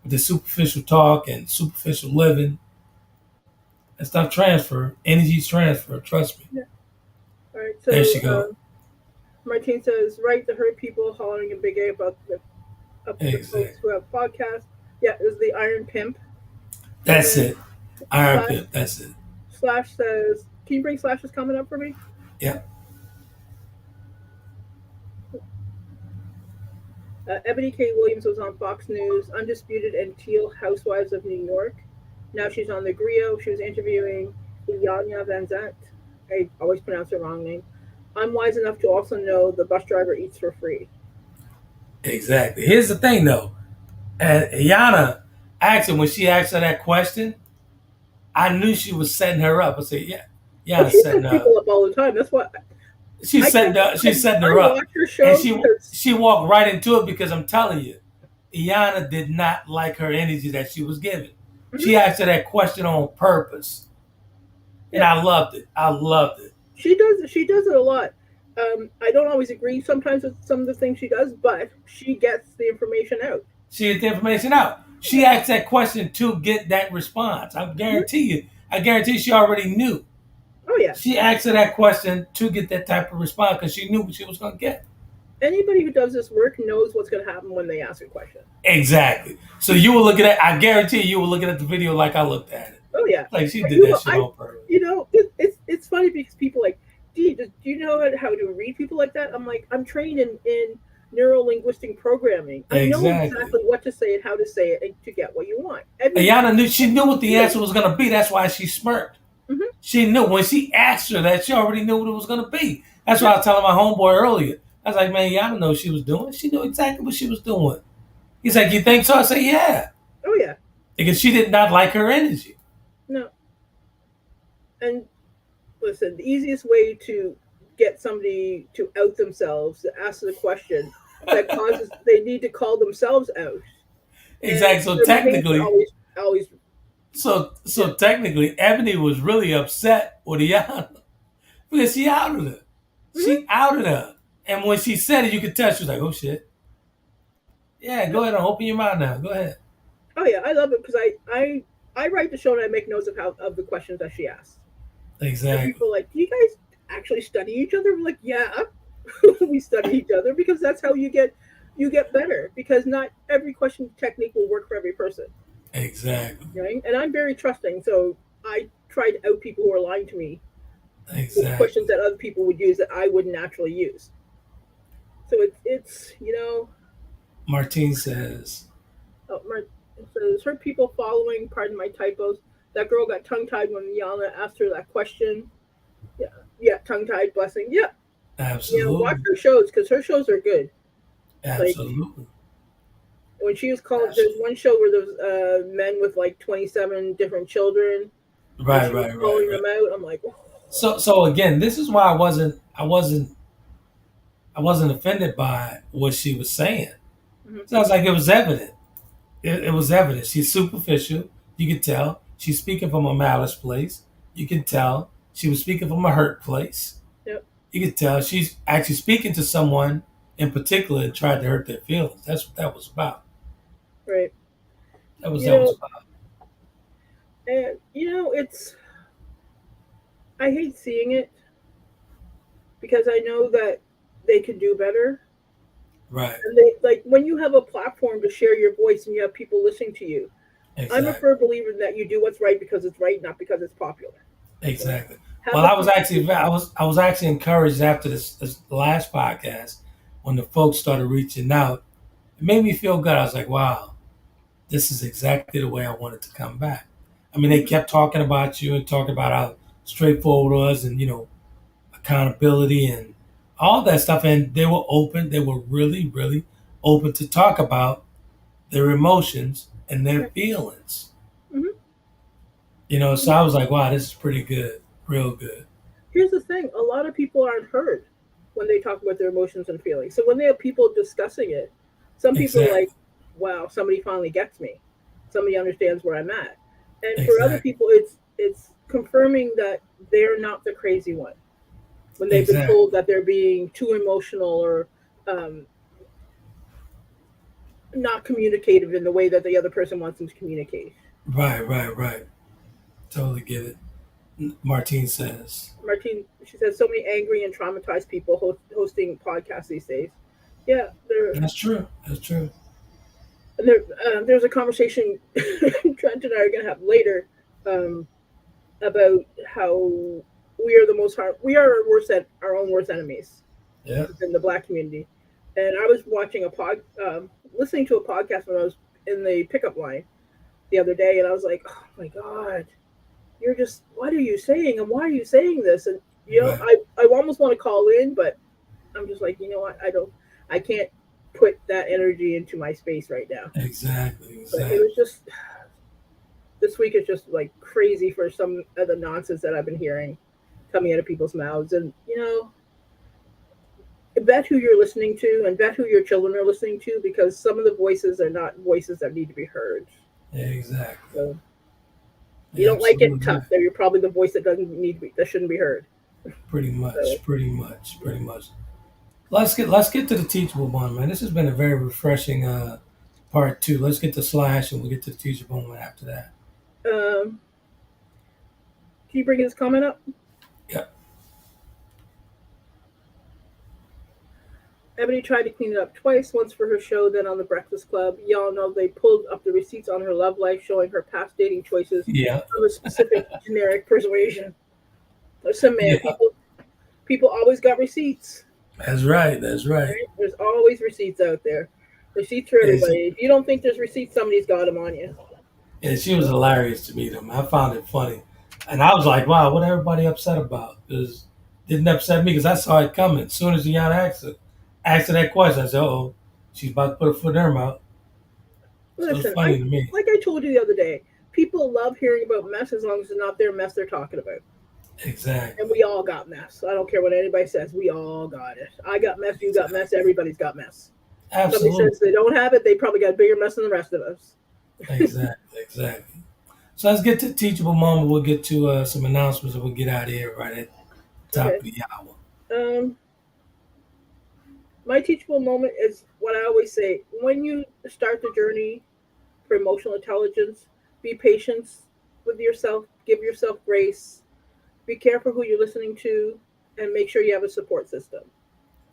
with the superficial talk and superficial living and stuff transfer, energy's transfer. Trust me. Yeah. All right. There So she go. Martine says, right, the hurt people hollering and big A about the up to the folks Exactly. who have podcasts. Yeah, it was the Iron Pimp. That's And it. Iron Slash Pimp. That's it. Slash says, can you bring Slash's comment up for me? Yeah. Ebony K. Williams was on Fox News, Undisputed and Teal Housewives of New York. Now she's on the Griot. She was interviewing Ilyana Van Zant. I always pronounce her wrong name. I'm wise enough to also know the bus driver eats for free. Exactly. Here's the thing, though. And Yana asked her when she asked her that question. I knew she was setting her up. I said, yeah, Oh, Yana's she setting sets her up. people up all the time. That's what She's I setting can't. her, she's setting I her up. watch her And shows because she walked right into it because I'm telling you, Iana did not like her energy that she was giving. mhm, She asked her that question on purpose. And yeah, I loved it. I loved it. she does. She does it a lot. I don't always agree sometimes with some of the things she does, but she gets the information out. She get the information out. She asked that question to get that response. Mhm. I guarantee she already knew. Oh yeah. She asked her that question to get that type of response because she knew what she was going to get. Anybody who does this work knows what's going to happen when they ask a question. Exactly. So you were looking at, I guarantee you were looking at the video like I looked at it. Oh yeah. Like she But did that shit on purpose. It's funny because people like, do you know how to read people like that? I'm like, I'm trained in neuro linguistic programming. I know Exactly. exactly what to say and how to say it and to get what you want. Ayana knew, she knew what the answer was going to be. That's why she smirked. Mhm. She knew when she asked her that, she already knew what it was going to be. That's what I was telling my homeboy earlier. I was like, man, y'all don't know what she was doing. She knew exactly what she was doing. He's like, you think so? I said, yeah. Oh yeah. Because she did not like her energy. No. And listen, the easiest way to get somebody to out themselves, to ask the question that causes they need to call themselves out. Exactly. And their behavior always So technically, Ebony was really upset with Ayana because she outed her. mhm. She outed her. And when she said it, you could tell she was like, oh shit. Yeah, go ahead and open your mouth now. Go ahead. Oh yeah, I love it because I write the show and I make notes of the questions that she asks. And Exactly. people are like, do you guys actually study each other? We're like, yeah, we study each other because that's how you get better. Because not every question technique will work for every person, Exactly. right? And I'm very trusting, so I try to out people who are lying to me with questions Exactly. that other people would use that I wouldn't naturally use. So it's Martine says, oh, it says hurt people following. Pardon my typos. That girl got tongue tied when Yana asked her that question. Yeah, yeah, tongue tied. Blessing. Yeah, watch absolutely. her shows because her shows are good. Like Absolutely. when she was called, there's Absolutely. one show where there's men with like 27 different children, and Right, she was right, right, calling right. them out. I'm like, oh. So again, this is why I wasn't offended by what she was saying. Mhm. So I was like, it was evident. It was evident. She's superficial. You could tell. She's speaking from a malice place. You could tell she was speaking from a hurt place. Yep, You could tell she's actually speaking to someone in particular and tried to hurt their feelings. That's what that was about. right. That was You about. and it's I hate seeing it because I know that they could do better. Right. And they like when you have a platform to share your voice and you have people listening to you. I'm a Exactly. firm believer that you do what's right because it's right, not because it's popular. Right? Exactly. Have Well, a I was actually encouraged after this last podcast when the folks started reaching out. It made me feel good. I was like, wow, this is exactly the way I wanted to come back. I mean, they kept talking about you and talking about how straightforward it was and, accountability and all that stuff. And they were open. They were really, really open to talk about their emotions and their feelings. Mhm. So I was like, wow, this is pretty good. Real good. Here's the thing: a lot of people aren't heard when they talk about their emotions and feelings. So when they have people discussing it, some people are like, Exactly. "Wow, somebody finally gets me. Somebody understands where I'm at." And for other Exactly. people, it's confirming that they're not the crazy one when they've been Exactly. told that they're being too emotional or um, not communicative in the way that the other person wants them to communicate. Right, right, right. Totally get it. Martine says, Martine, she says, so many angry and traumatized people hosting podcasts these days. Yeah, that's true. That's true. there's a conversation Trent and I are going to have later um, about how we are our own worst enemies Yeah. in the Black community. And I was watching listening to a podcast when I was in the pickup line the other day, and I was like, oh my god, what are you saying, and why are you saying this? And Right. I almost want to call in, but I'm just like, you know what, I can't put that energy into my space right now. Exactly. But it was Exactly. just this week is just like crazy for some of the nonsense that I've been hearing coming out of people's mouths. And, vet who you're listening to and vet who your children are listening to, because some of the voices are not voices that need to be heard. Yeah, exactly. So you don't like it, tough. You're probably the voice that that shouldn't be heard. Pretty much. Let's get to the teachable moment, man. This has been a very refreshing part 2. Let's get to Slash and we'll get to the teachable moment after that. Can you bring his comment up? Yeah. Ebony tried to clean it up twice, once for her show, then on the Breakfast Club. Y'all know they pulled up the receipts on her love life, showing her past dating choices of a specific generic persuasion. Listen, man, people always got receipts. That's right. There's always receipts out there. Receipts for everybody. If you don't think there's receipts, somebody's got them on you. Yeah, she was hilarious to me, though. I found it funny. And I was like, wow, what everybody upset about? Because it didn't upset me because I saw it coming. As soon as Deanna asked her that question, I said, uh-oh, she's about to put her foot in her mouth. Listen, so it's funny to me. Like I told you the other day, people love hearing about mess as long as it's not their mess they're talking about. Exactly. And we all got mess. I don't care what anybody says. We all got it. I got mess. You got mess. Everybody's got mess. Absolutely. Somebody says they don't have it. They probably got a bigger mess than the rest of us. Exactly. So let's get to the teachable moment. We'll get to some announcements and we'll get out of here right at the top of the hour. My teachable moment is what I always say. When you start the journey for emotional intelligence, be patient with yourself. Give yourself grace. Be careful who you're listening to, and make sure you have a support system.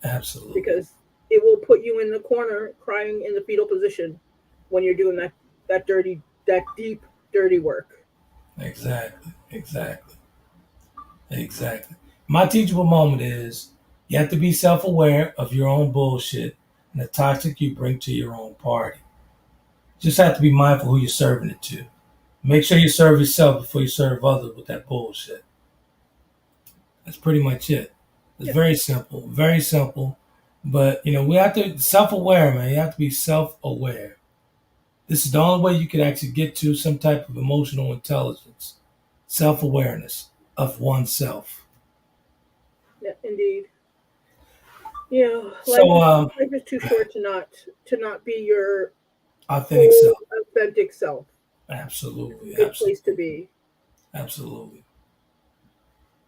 Absolutely. Because it will put you in the corner crying in the fetal position when you're doing that deep, dirty work. Exactly. My teachable moment is you have to be self-aware of your own bullshit and the toxic you bring to your own party. Just have to be mindful who you're serving it to. Make sure you serve yourself before you serve others with that bullshit. That's pretty much it. It's very simple. But, we have to self-aware, man. You have to be self-aware. This is the only way you can actually get to some type of emotional intelligence. Self-awareness of oneself. Yeah, indeed. Life is too short to not be your authentic self. Absolutely. Good place to be. Absolutely.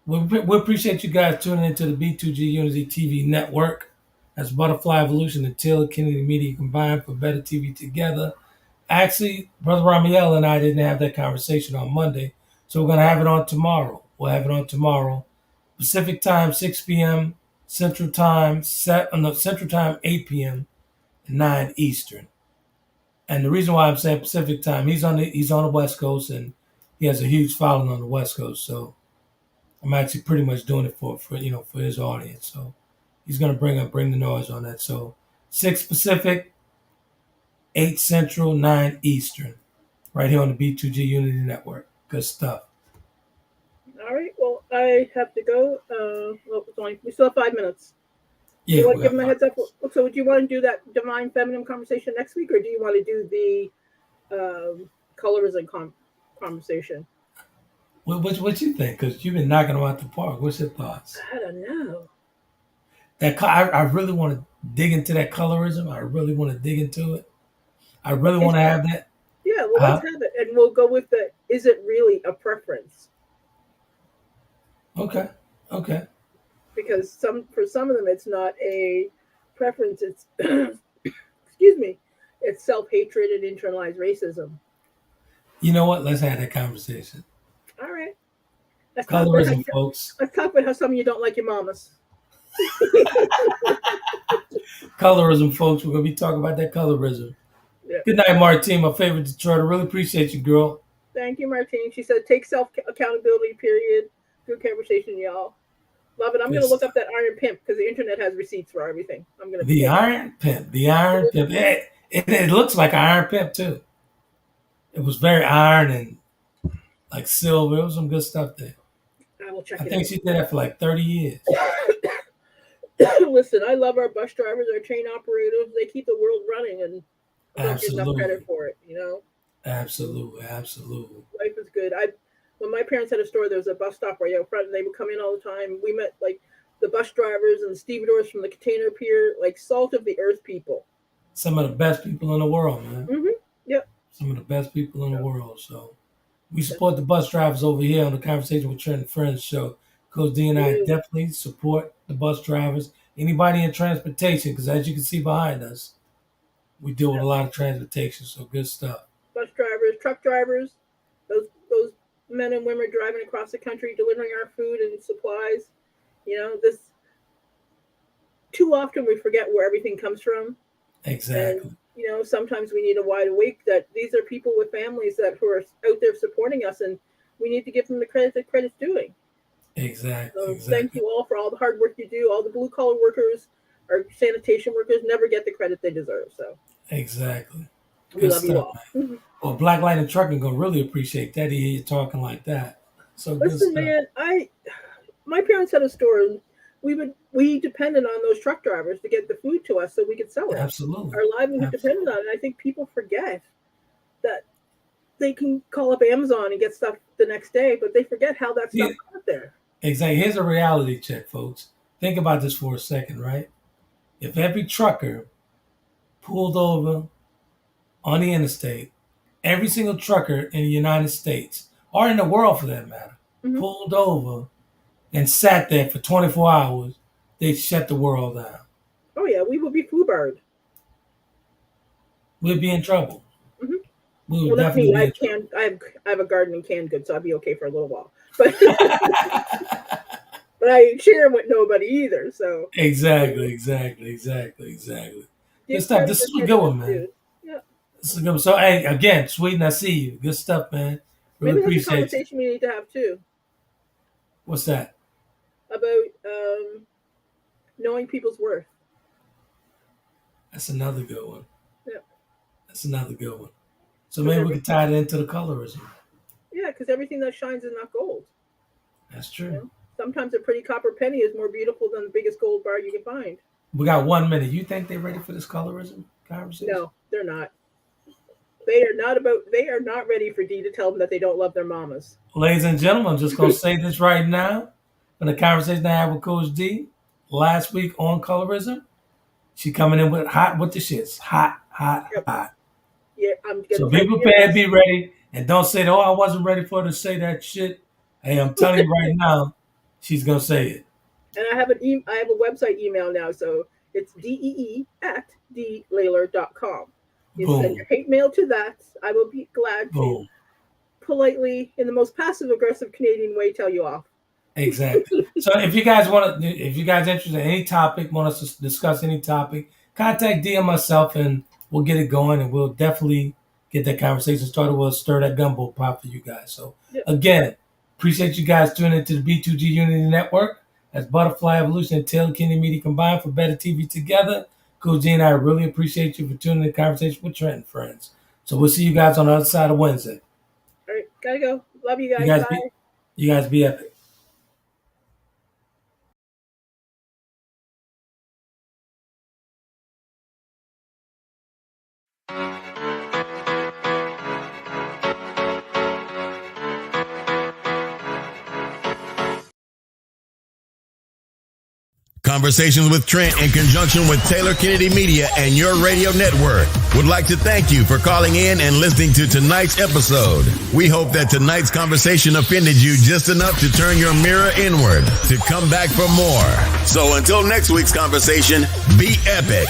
We appreciate you guys tuning into the B2G Unity TV network. That's Butterfly Evolution and Taylor Kennedy Media combined for better TV together. Actually, Brother Ramiel and I didn't have that conversation on Monday, so we're going to have it on tomorrow. We'll have it on tomorrow. Pacific time, 6 p.m. Central time, Central time, 8 p.m. 9 Eastern. And the reason why I'm saying Pacific time, he's on the West Coast and he has a huge following on the West Coast. So I'm actually pretty much doing it for his audience. So he's gonna bring the noise on that. So 6 Pacific, 8 Central, 9 Eastern, right here on the B2G Unity Network. Good stuff. All right. Well, I have to go. We still have 5 minutes. Yeah. You want to give them a heads up? So, do you want to do that divine feminine conversation next week, or do you want to do the colorism conversation? What you think? Because you've been knocking them out the park. What's your thoughts? I don't know. I really want to dig into that colorism. I really want to dig into it. I really want to have that. Yeah, well, let's have it, and we'll go with is it really a preference? Okay. Because for some of them, it's not a preference. It's excuse me, it's self-hatred and internalized racism. You know what? Let's have that conversation. All right. Colorism, folks. Let's talk about how some of you don't like your mamas. Colorism, folks. We're going to be talking about that colorism. Yeah. Good night, Martine, my favorite Detroiter. Really appreciate you, girl. Thank you, Martine. She said, take self-accountability, period. Good conversation, y'all. Love it. I'm going to look up that Iron Pimp because the internet has receipts for everything. The Iron Pimp. It looks like an Iron Pimp, too. It was very iron and like silver. It was some good stuff there. I will check I think she did that for like 30 years. Listen, I love our bus drivers, our train operators. They keep the world running, and I don't get enough credit for it, Absolutely, absolutely. Life is good. When my parents had a store, there was a bus stop right out front, and they would come in all the time. We met like the bus drivers and the stevedores from the container pier, like salt of the earth people. Some of the best people in the world, man. Mm-hmm. Yep. Some of the best people in the world. So we support the bus drivers over here on the Conversation with Trent and Friends show. Coach D and I definitely support the bus drivers. Anybody in transportation, because as you can see behind us, we deal with a lot of transportation. So good stuff. Bus drivers, truck drivers, those men and women driving across the country delivering our food and supplies. This too often we forget where everything comes from. Exactly. And, sometimes we need a wide awake that these are people with families who are out there supporting us, and we need to give them the credit that credit's due. Exactly. So exactly. Thank you all for all the hard work you do. All the blue collar workers, our sanitation workers, never get the credit they deserve. So exactly. We Good love stuff, you all. Man. Well, Black Light and Trucking gonna really appreciate that. He hear you talking like that. So listen, man, my parents had a store, and we depended on those truck drivers to get the food to us so we could sell it. Absolutely. Our livelihood depended on it. And I think people forget that they can call up Amazon and get stuff the next day, but they forget how that stuff got there. Exactly. Here's a reality check, folks. Think about this for a second, right? If every trucker pulled over on the interstate, every single trucker in the United States, or in the world for that matter, pulled over and sat there for 24 hours, they'd shut the world down. Oh, yeah, we would be foobarred. We'd be in trouble. Mm-hmm. We would definitely be in trouble. I have a garden and canned goods, so I'll be okay for a little while. But but I ain't sharing with nobody either. So Exactly. Good stuff. This is a good one, man. Yeah. This is a good one. So, hey, again, Sweden, I see you. Good stuff, man. Really Maybe appreciate that's a conversation we need to have too. What's that? About knowing people's worth. That's another good one. Yeah. That's another good one. So maybe we can tie it into the colorism. Yeah, because everything that shines is not gold. That's true. Sometimes a pretty copper penny is more beautiful than the biggest gold bar you can find. We got 1 minute. You think they're ready for this colorism conversation? No, they're not. They are not ready for Dee to tell them that they don't love their mamas. Ladies and gentlemen, I'm just going to say this right now. In the conversation I had with Coach D last week on colorism, she coming in with the shits. Hot. Yeah, so be prepared, be ready, and don't say, "Oh, I wasn't ready for her to say that shit." Hey, I'm telling you right now, she's gonna say it. And I have a website email now, so it's dee@dlaylor.com. You send your hate mail to that. I will be glad to politely, in the most passive aggressive Canadian way, tell you off. Exactly. So if you guys interested in any topic, want us to discuss any topic, contact D and myself, and we'll get it going, and we'll definitely get that conversation started. We'll stir that gumbo pot for you guys. So again, appreciate you guys tuning into the B2G Unity Network. That's Butterfly Evolution and Taylor Kinney Media combined for better TV together. Coach D and I really appreciate you for tuning in the Conversation with Trent and Friends. So we'll see you guys on the other side of Wednesday. All right, gotta go. Love you guys. Bye. You guys be epic. Conversations with Trent in conjunction with Taylor Kennedy Media and your radio network would like to thank you for calling in and listening to tonight's episode. We hope that tonight's conversation offended you just enough to turn your mirror inward to come back for more. So until next week's conversation, be epic.